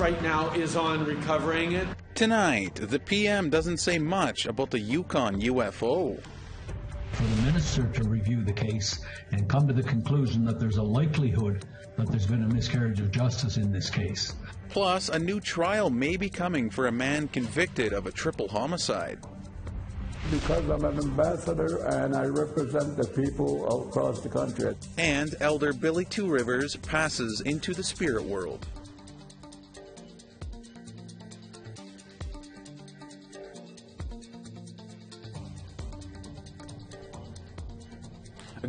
right now is on recovering it. Tonight, the PM doesn't say much about the Yukon UFO. For the minister to review the case and come to the conclusion that there's a likelihood that there's been a miscarriage of justice in this case. Plus, a new trial may be coming for a man convicted of a triple homicide. Because I'm an ambassador and I represent the people across the country. And Elder Billy Two Rivers passes into the spirit world.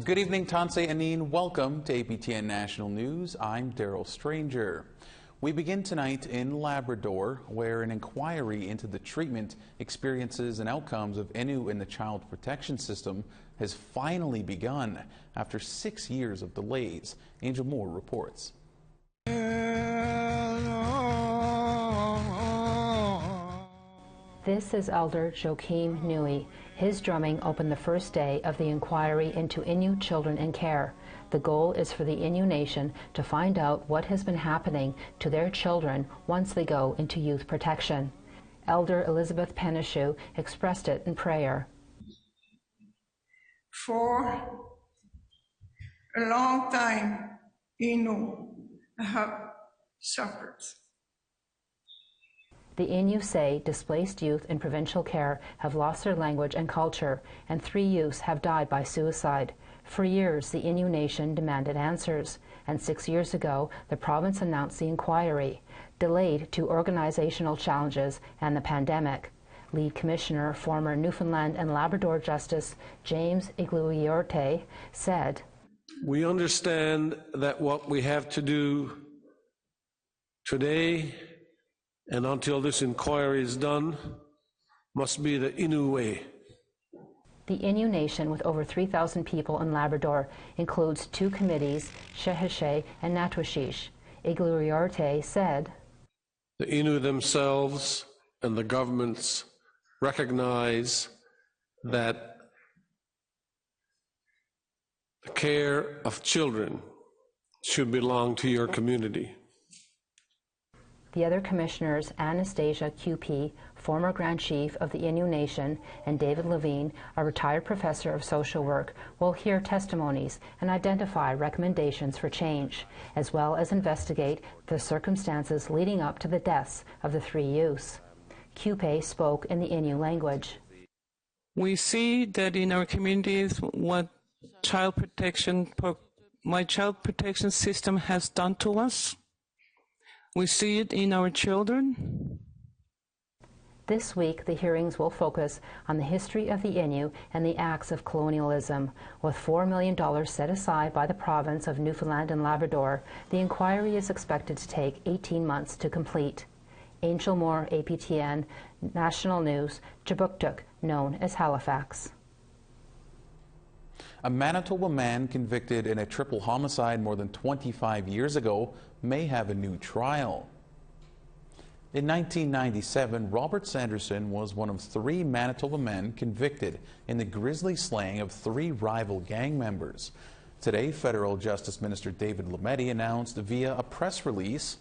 Good evening, Tansei Anin. Welcome to APTN National News. I'm Daryl Stranger. We begin tonight in Labrador, where an inquiry into the treatment, experiences, and outcomes of Innu in the child protection system has finally begun after 6 years of delays. Angel Moore reports. This is Elder Joachim Nui. His drumming opened the first day of the inquiry into Innu children in care. The goal is for the Innu Nation to find out what has been happening to their children once they go into youth protection. Elder Elizabeth Penishu expressed it in prayer. For a long time, Innu have suffered. The Innu say displaced youth in provincial care have lost their language and culture, and 3 youths have died by suicide. For years, the Innu Nation demanded answers, and 6 years ago, the province announced the inquiry, delayed to organizational challenges and the pandemic. Lead Commissioner, former Newfoundland and Labrador Justice James Iglesiorte said, We understand that what we have to do today and until this inquiry is done must be the Innu way. The Innu Nation, with over 3,000 people in Labrador, includes 2 committees, Sheheshe and Natwashish. Iglesiorte said, The Innu themselves and the governments recognize that the care of children should belong to your community. The other commissioners, Anastasia QP, former Grand Chief of the Innu Nation, and David Levine, a retired professor of social work, will hear testimonies and identify recommendations for change, as well as investigate the circumstances leading up to the deaths of the 3 youths. QP spoke in the Innu language. We see that in our communities what my child protection system has done to us. We see it in our children. This week, the hearings will focus on the history of the Innu and the acts of colonialism. With $4 million set aside by the province of Newfoundland and Labrador, the inquiry is expected to take 18 months to complete. Angel Moore, APTN National News, Jabuktuk, known as Halifax. A Manitoba man convicted in a triple homicide more than 25 years ago may have a new trial. In 1997, Robert Sanderson was one of 3 Manitoba men convicted in the grisly slaying of 3 rival gang members. Today, Federal Justice Minister David Lametti announced via a press release,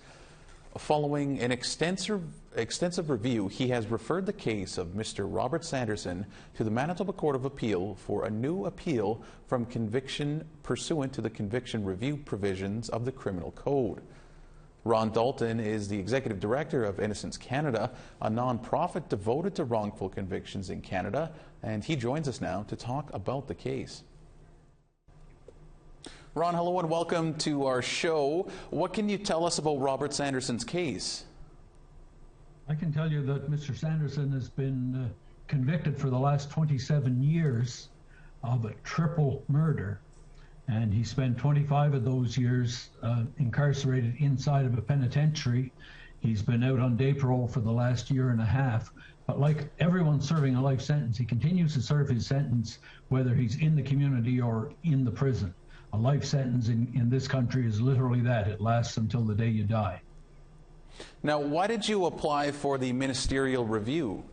following an extensive review, he has referred the case of Mr. Robert Sanderson to the Manitoba Court of Appeal for a new appeal from conviction pursuant to the conviction review provisions of the Criminal Code. Ron Dalton is the Executive Director of Innocence Canada, a non-profit devoted to wrongful convictions in Canada, and he joins us now to talk about the case. Ron, hello and welcome to our show. What can you tell us about Robert Sanderson's case? I can tell you that Mr. Sanderson has been convicted for the last 27 years of a triple murder, and he spent 25 of those years incarcerated inside of a penitentiary. He's been out on day parole for the last year and a half, but like everyone serving a life sentence, he continues to serve his sentence whether he's in the community or in the prison. A life sentence in this country is literally that. It lasts until the day you die. Now, why did you apply for the ministerial review?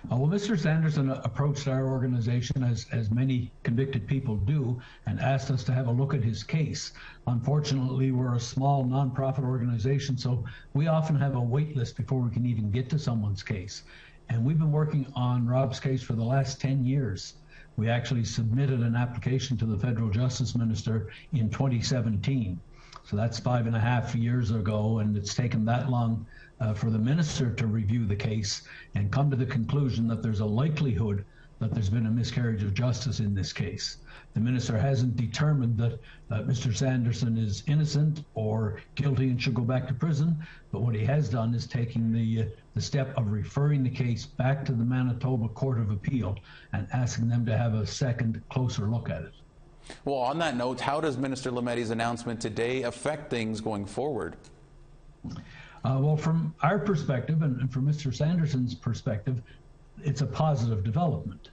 Well, Mr. Sanderson approached our organization, as many convicted people do, and asked us to have a look at his case. Unfortunately, we're a small nonprofit organization, so we often have a wait list before we can even get to someone's case. And we've been working on Rob's case for the last 10 years. We actually submitted an application to the Federal Justice Minister in 2017. So that's 5.5 years ago, and it's taken that long for the minister to review the case and come to the conclusion that there's a likelihood that there's been a miscarriage of justice in this case. The minister hasn't determined that Mr. Sanderson is innocent or guilty and should go back to prison, but what he has done is taking the step of referring the case back to the Manitoba Court of Appeal and asking them to have a second, closer look at it. Well, on that note, how does Minister Lametti's announcement today affect things going forward? Well, from our perspective and from Mr. Sanderson's perspective, it's a positive development.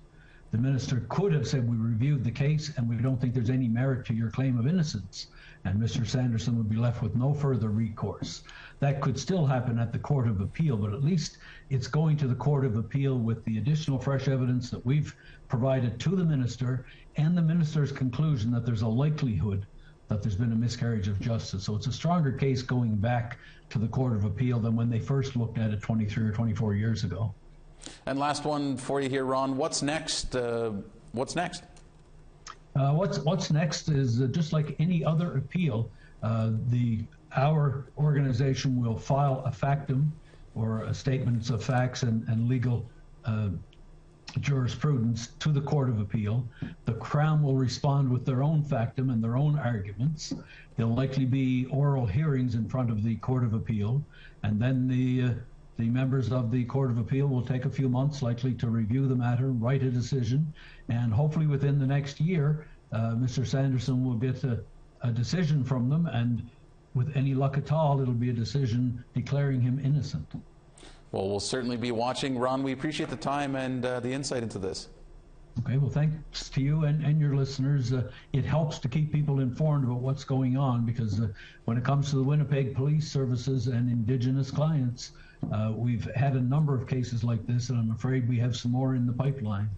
The minister could have said, we reviewed the case and we don't think there's any merit to your claim of innocence, and Mr. Sanderson would be left with no further recourse. That could still happen at the Court of Appeal, but at least it's going to the Court of Appeal with the additional fresh evidence that we've provided to the minister and the minister's conclusion that there's a likelihood that there's been a miscarriage of justice. So it's a stronger case going back to the Court of Appeal than when they first looked at it 23 or 24 years ago. And last one for you here, Ron. What's next? What's next? What's next is just like any other appeal, our organization will file a factum or a statements of facts and legal jurisprudence to the Court of Appeal. The Crown will respond with their own factum and their own arguments. There'll likely be oral hearings in front of the Court of Appeal, and then the members of the Court of Appeal will take a few months likely to review the matter, write a decision, and hopefully within the next year, Mr. Sanderson will get a decision from them, and with any luck at all, it'll be a decision declaring him innocent. Well, we'll certainly be watching. Ron, we appreciate the time and the insight into this. Okay, well, thanks to you and your listeners. It helps to keep people informed about what's going on, because when it comes to the Winnipeg Police Services and Indigenous clients, we've had a number of cases like this, and I'm afraid we have some more in the pipeline.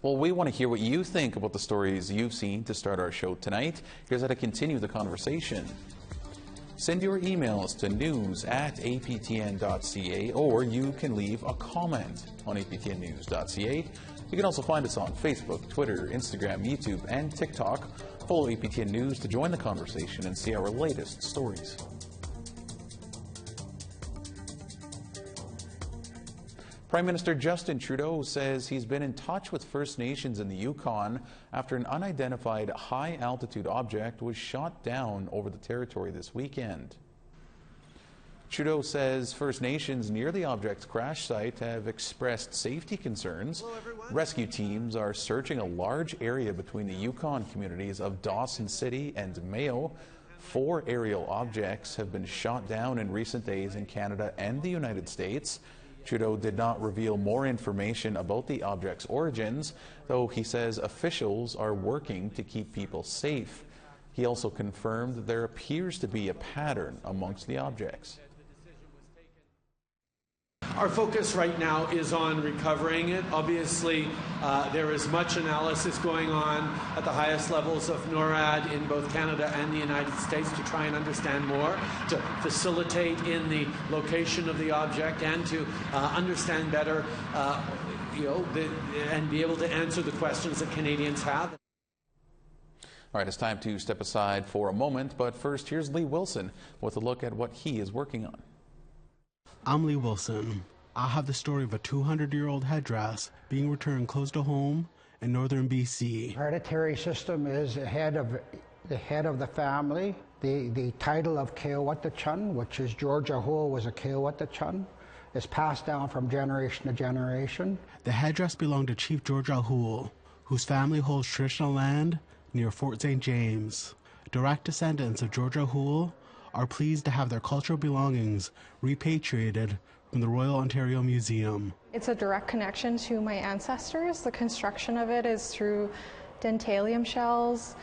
Well, we want to hear what you think about the stories you've seen to start our show tonight. Here's how to continue the conversation. Send your emails to news@aptn.ca, or you can leave a comment on aptnnews.ca. You can also find us on Facebook, Twitter, Instagram, YouTube, and TikTok. Follow APTN News to join the conversation and see our latest stories. Prime Minister Justin Trudeau says he's been in touch with First Nations in the Yukon after an unidentified high-altitude object was shot down over the territory this weekend. Trudeau says First Nations near the object's crash site have expressed safety concerns. Rescue teams are searching a large area between the Yukon communities of Dawson City and Mayo. 4 aerial objects have been shot down in recent days in Canada and the United States. Trudeau did not reveal more information about the object's origins, though he says officials are working to keep people safe. He also confirmed that there appears to be a pattern amongst the objects. Our focus right now is on recovering it. Obviously, there is much analysis going on at the highest levels of NORAD in both Canada and the United States to try and understand more, to facilitate in the location of the object, and to understand better, and be able to answer the questions that Canadians have. All right, it's time to step aside for a moment, but first, here's Lee Wilson with a look at what he is working on. I'm Lee Wilson. I have the story of a 200-year-old headdress being returned close to home in northern BC. Hereditary system is the head of the family. The title of Keowatachun, which is George Ahul was a Keowatachun, is passed down from generation to generation. The headdress belonged to Chief George Ahul, whose family holds traditional land near Fort St. James. Direct descendants of George Ahul are pleased to have their cultural belongings repatriated from the Royal Ontario Museum. It's a direct connection to my ancestors. The construction of it is through dentalium shells,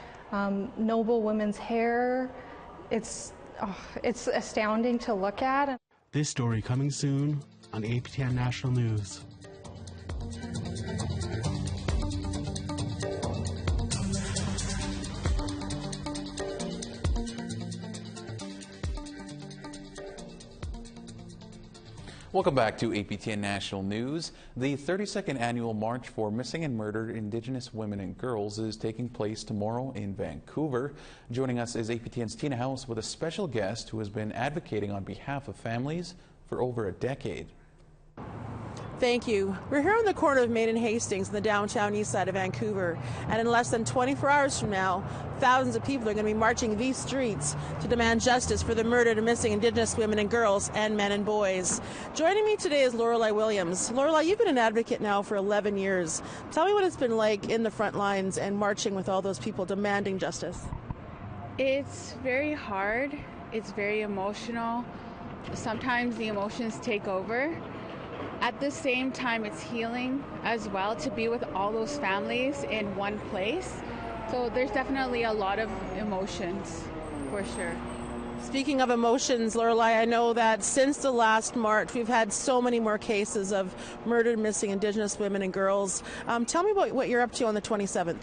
noble women's hair. It's astounding to look at. This story coming soon on APTN National News. Welcome back to APTN National News. The 32nd Annual March for Missing and Murdered Indigenous Women and Girls is taking place tomorrow in Vancouver. Joining us is APTN's Tina House with a special guest who has been advocating on behalf of families for over a decade. Thank you. We're here on the corner of Main and Hastings in the downtown east side of Vancouver. And in less than 24 hours from now, thousands of people are going to be marching these streets to demand justice for the murdered and missing Indigenous women and girls and men and boys. Joining me today is Lorelei Williams. Lorelei, you've been an advocate now for 11 years. Tell me what it's been like in the front lines and marching with all those people demanding justice. It's very hard. It's very emotional. Sometimes the emotions take over. At the same time, it's healing as well to be with all those families in one place. So there's definitely a lot of emotions, for sure. Speaking of emotions, Lorelei, I know that since the last March, we've had so many more cases of murdered, missing Indigenous women and girls. Tell me about what you're up to on the 27th.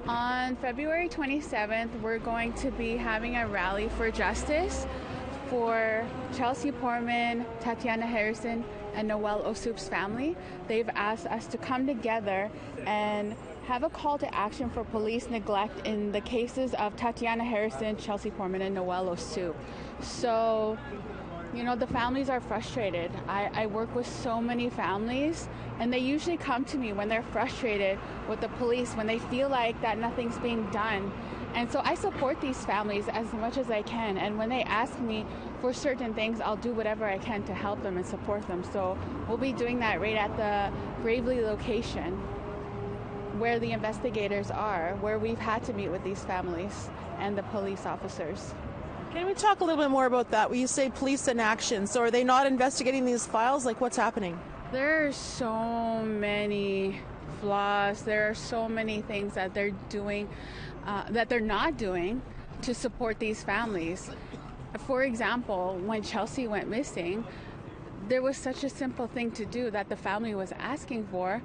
On February 27th, we're going to be having a rally for justice for Chelsea Portman, Tatiana Harrison, and Noel Ossoup's family. They've asked us to come together and have a call to action for police neglect in the cases of Tatiana Harrison, Chelsea Portman, and Noel Ossoup. So, you know, the families are frustrated. I work with so many families, and they usually come to me when they're frustrated with the police, when they feel like that nothing's being done. And so I support these families as much as I can. And when they ask me for certain things, I'll do whatever I can to help them and support them. So we'll be doing that right at the Gravely location where the investigators are, where we've had to meet with these families and the police officers. Can we talk a little bit more about that? When you say police in action, so are they not investigating these files? Like, what's happening? There are so many flaws. There are so many things that they're doing that they're not doing to support these families. For example, when Chelsea went missing, there was such a simple thing to do that the family was asking for,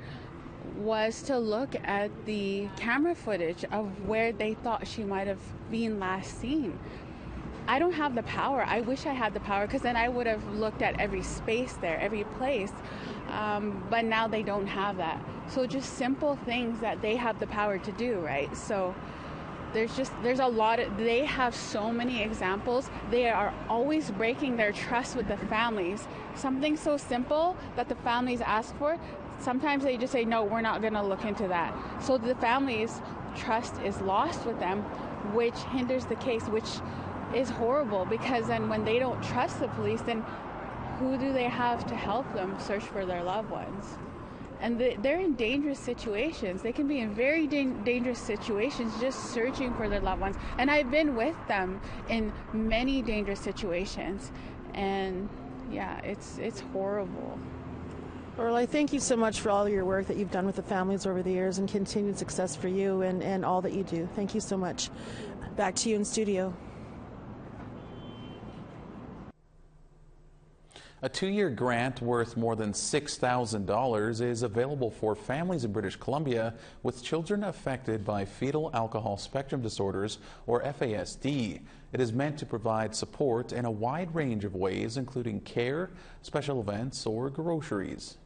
was to look at the camera footage of where they thought she might have been last seen. I don't have the power. I wish I had the power, because then I would have looked at every space there, every place. But now they don't have that. So just simple things that they have the power to do, right? So there's a lot of, they have so many examples. They are always breaking their trust with the families. Something so simple that the families ask for, sometimes they just say, no, we're not going to look into that. So the families' trust is lost with them, which hinders the case, which is horrible, because then when they don't trust the police, then who do they have to help them search for their loved ones? And they're in dangerous situations. They can be in very dangerous situations just searching for their loved ones. And I've been with them in many dangerous situations. And yeah, it's horrible. Lorelei, thank you so much for all your work that you've done with the families over the years, and continued success for you and all that you do. Thank you so much. Back to you in studio. A 2-year grant worth more than $6,000 is available for families in British Columbia with children affected by fetal alcohol spectrum disorders, or FASD. It is meant to provide support in a wide range of ways, including care, special events, or groceries.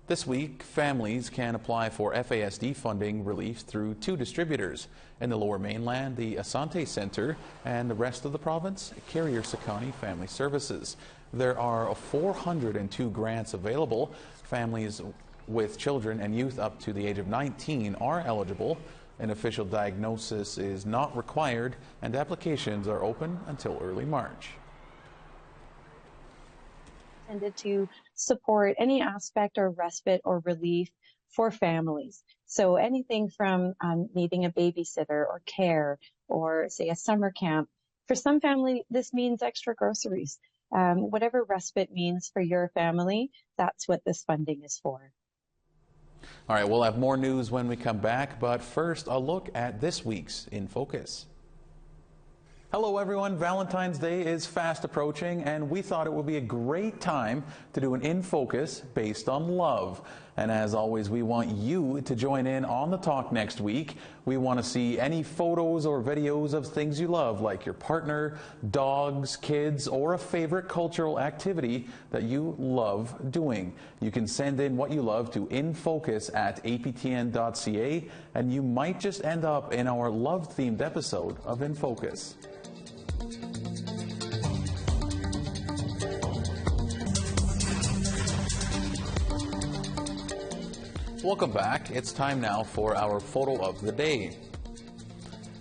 This week, families can apply for FASD funding relief through 2 distributors. In the Lower Mainland, the Asante Centre, and the rest of the province, Carrier-Sakani Family Services. There are 402 grants available. Families with children and youth up to the age of 19 are eligible. An official diagnosis is not required, and applications are open until early March. Intended to support any aspect or respite or relief for families. So anything from needing a babysitter or care, or say a summer camp. For some family, this means extra groceries. Whatever respite means for your family, that's what this funding is for. All right, we'll have more news when we come back, but first, a look at this week's In Focus. Hello everyone, Valentine's Day is fast approaching and we thought it would be a great time to do an In Focus based on love. And as always, we want you to join in on the talk next week. We want to see any photos or videos of things you love, like your partner, dogs, kids, or a favorite cultural activity that you love doing. You can send in what you love to infocus@aptn.ca and you might just end up in our love-themed episode of In Focus. Welcome back. It's time now for our photo of the day.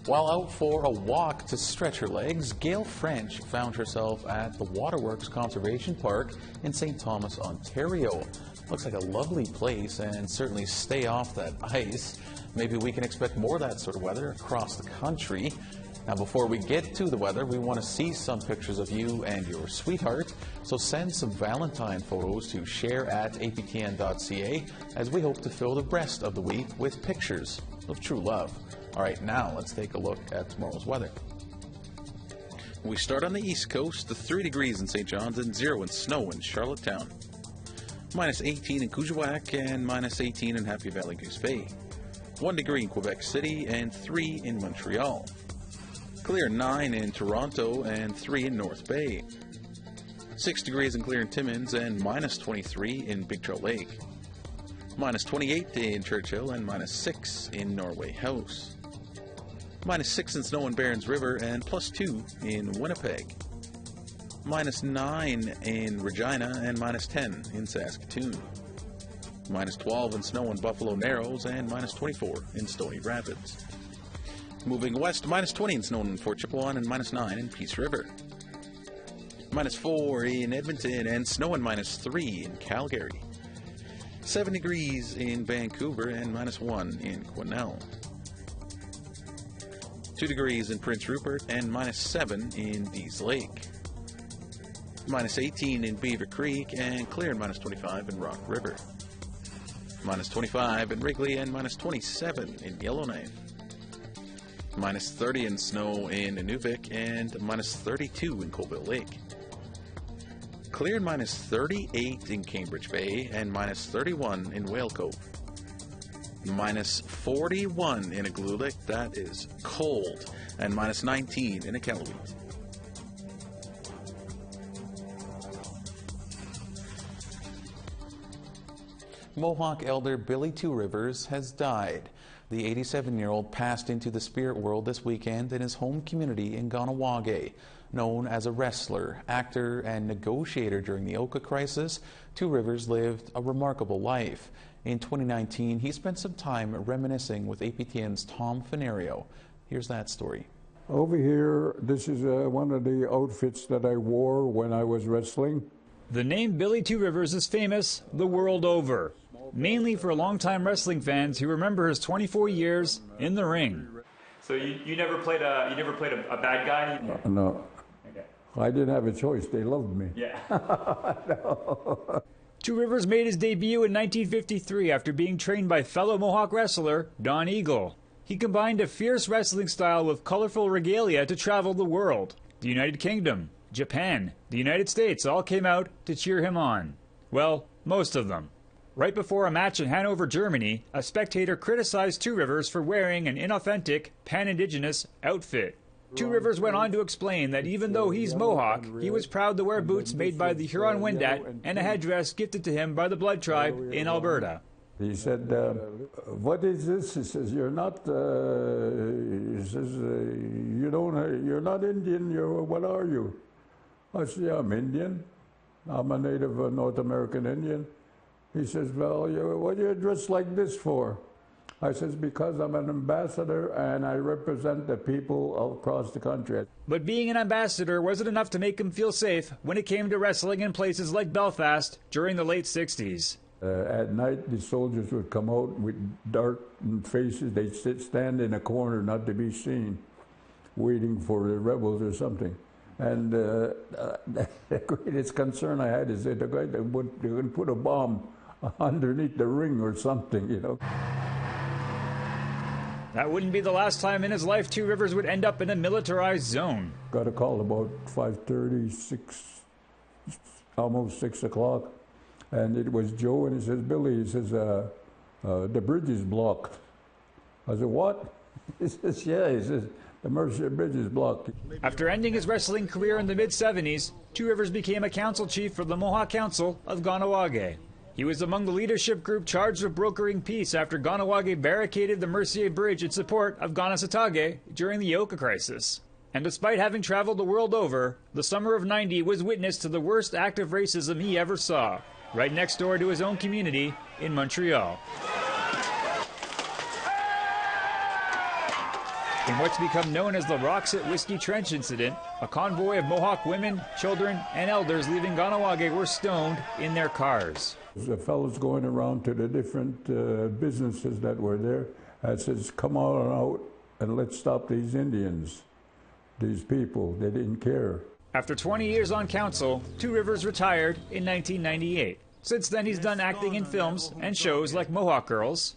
While out for a walk to stretch her legs, Gail French found herself at the Waterworks Conservation Park in St. Thomas, Ontario. Looks like a lovely place, and certainly stay off that ice. Maybe we can expect more of that sort of weather across the country. Now, before we get to the weather, we want to see some pictures of you and your sweetheart. So send some Valentine photos to share@aptn.ca as we hope to fill the rest of the week with pictures of true love. All right, now let's take a look at tomorrow's weather. We start on the East Coast, to 3 degrees in St. John's and 0 in snow in Charlottetown. -18 in Coujawak and -18 in Happy Valley Goose Bay. 1 degree in Quebec City and 3 in Montreal. Clear 9 in Toronto and 3 in North Bay. 6 degrees and clear in Timmins and -23 in Big Trout Lake. -28 in Churchill and -6 in Norway House. -6 in snow in Barons River and +2 in Winnipeg. -9 in Regina and -10 in Saskatoon. -12 in snow in Buffalo Narrows and -24 in Stony Rapids. Moving west, -20 in snow in Fort Chipewyan and -9 in Peace River. -4 in Edmonton and snow and -3 in Calgary. 7 degrees in Vancouver and -1 in Quesnel. 2 degrees in Prince Rupert and -7 in Dease Lake. -18 in Beaver Creek and clear and -25 in Rock River. -25 in Wrigley and -27 in Yellowknife. -30 in snow in Inuvik and -32 in Colville Lake. Clear and -38 in Cambridge Bay and -31 in Whale Cove. -41 in Igloolik, that is cold, and -19 in Iqaluit. Mohawk elder Billy Two Rivers has died. The 87-year-old passed into the spirit world this weekend in his home community in Ganawage. Known as a wrestler, actor, and negotiator during the Oka crisis, Two Rivers lived a remarkable life. In 2019, he spent some time reminiscing with APTN's Tom Fenario. Here's that story. Over here, this is one of the outfits that I wore when I was wrestling. The name Billy Two Rivers is famous the world over, mainly for longtime wrestling fans who remember his 24 years in the ring. So you never played a bad guy? No. Okay. I didn't have a choice. They loved me. Yeah. No. Two Rivers made his debut in 1953 after being trained by fellow Mohawk wrestler Don Eagle. He combined a fierce wrestling style with colorful regalia to travel the world. The United Kingdom, Japan, the United States all came out to cheer him on. Well, most of them. Right before a match in Hanover, Germany, a spectator criticized Two Rivers for wearing an inauthentic, pan-Indigenous outfit. Two Rivers went on to explain that even though he's Mohawk, he was proud to wear boots made by the Huron-Wendat and a headdress gifted to him by the Blood Tribe in Alberta. He said, what is this? He says, you're not, he says, you're not Indian, what are you? I said, yeah, I'm Indian. I'm a native North American Indian. He says, well, what are you dressed like this for? I says, because I'm an ambassador and I represent the people across the country. But being an ambassador wasn't enough to make him feel safe when it came to wrestling in places like Belfast during the late 60s. At night, the soldiers would come out with darkened faces. They'd stand in a corner not to be seen, waiting for the rebels or something. And the greatest concern I had is that they're going to put a bomb underneath the ring or something, you know. That wouldn't be the last time in his life Two Rivers would end up in a militarized zone. Got a call about 5:30, 6, almost 6 o'clock, and it was Joe, and he says, Billy, he says, the bridge is blocked. I said, what? He says, yeah, he says, the Mercier Bridge is blocked. After ending his wrestling career in the mid-70s, Two Rivers became a council chief for the Mohawk Council of Kahnawake. He was among the leadership group charged with brokering peace after Kahnawake barricaded the Mercier Bridge in support of Kanesatake during the Yoka crisis. And despite having traveled the world over, the summer of '90 was witness to the worst act of racism he ever saw, right next door to his own community in Montreal. In what's become known as the Roxit Whiskey Trench Incident, a convoy of Mohawk women, children, and elders leaving Kahnawake were stoned in their cars. The fellows going around to the different businesses that were there and says, come on out and let's stop these Indians, these people. They didn't care. After 20 years on council, Two Rivers retired in 1998. Since then, he's done acting in films and shows like Mohawk Girls,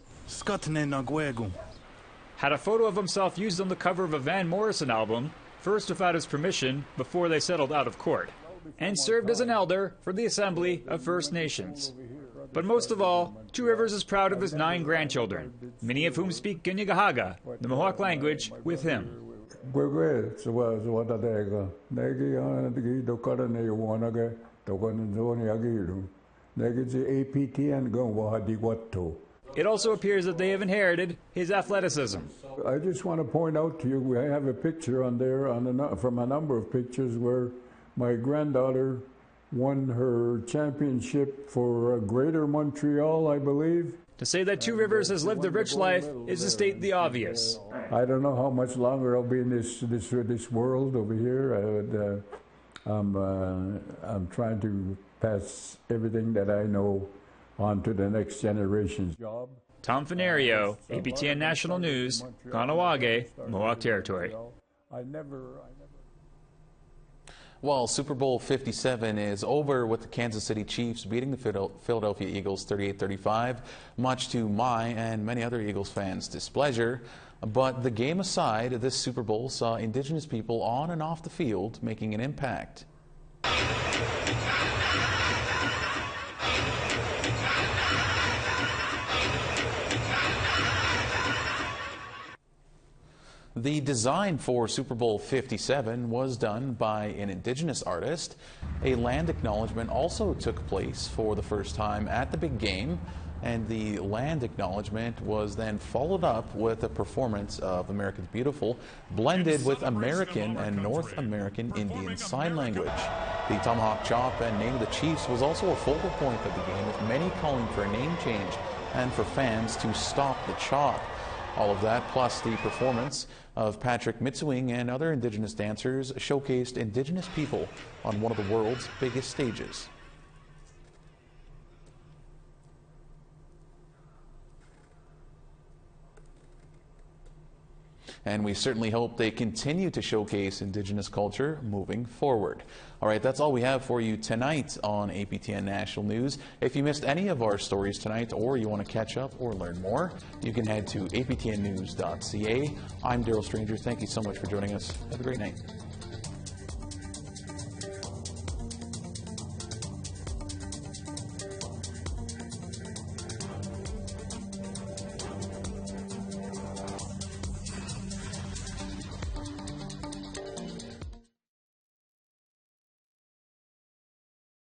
had a photo of himself used on the cover of a Van Morrison album, first without his permission before they settled out of court, and served as an elder for the Assembly of First Nations. But most of all, Two Rivers is proud of his 9 grandchildren, many of whom speak Kanien'kehá:ka, the Mohawk language, with him. It also appears that they have inherited his athleticism. I just want to point out to you, I have a picture on there from a number of pictures where my granddaughter won her championship for Greater Montreal, I believe. To say that Two Rivers has lived a rich life is to state the obvious. I don't know how much longer I'll be in this world over here. I'm trying to pass everything that I know on to the next generation's job. Tom Fenario, APTN National News, Kahnawake, Mohawk Territory. Well, Super Bowl 57 is over with the Kansas City Chiefs beating the Philadelphia Eagles 38-35, much to my and many other Eagles fans' displeasure. But the game aside, this Super Bowl saw Indigenous people on and off the field making an impact. The design for Super Bowl 57 was done by an Indigenous artist. A land acknowledgement also took place for the first time at the big game, and the land acknowledgement was then followed up with a performance of America's Beautiful, blended with American and North American Indian Sign Language. The Tomahawk Chop and Name of the Chiefs was also a focal point of the game, with many calling for a name change and for fans to stop the chop. All of that, plus the performance of Patrick Mitsuing and other Indigenous dancers, showcased Indigenous people on one of the world's biggest stages. And we certainly hope they continue to showcase Indigenous culture moving forward. All right, that's all we have for you tonight on APTN National News. If you missed any of our stories tonight, or you want to catch up or learn more, you can head to aptnnews.ca. I'm Daryl Stranger. Thank you so much for joining us. Have a great night.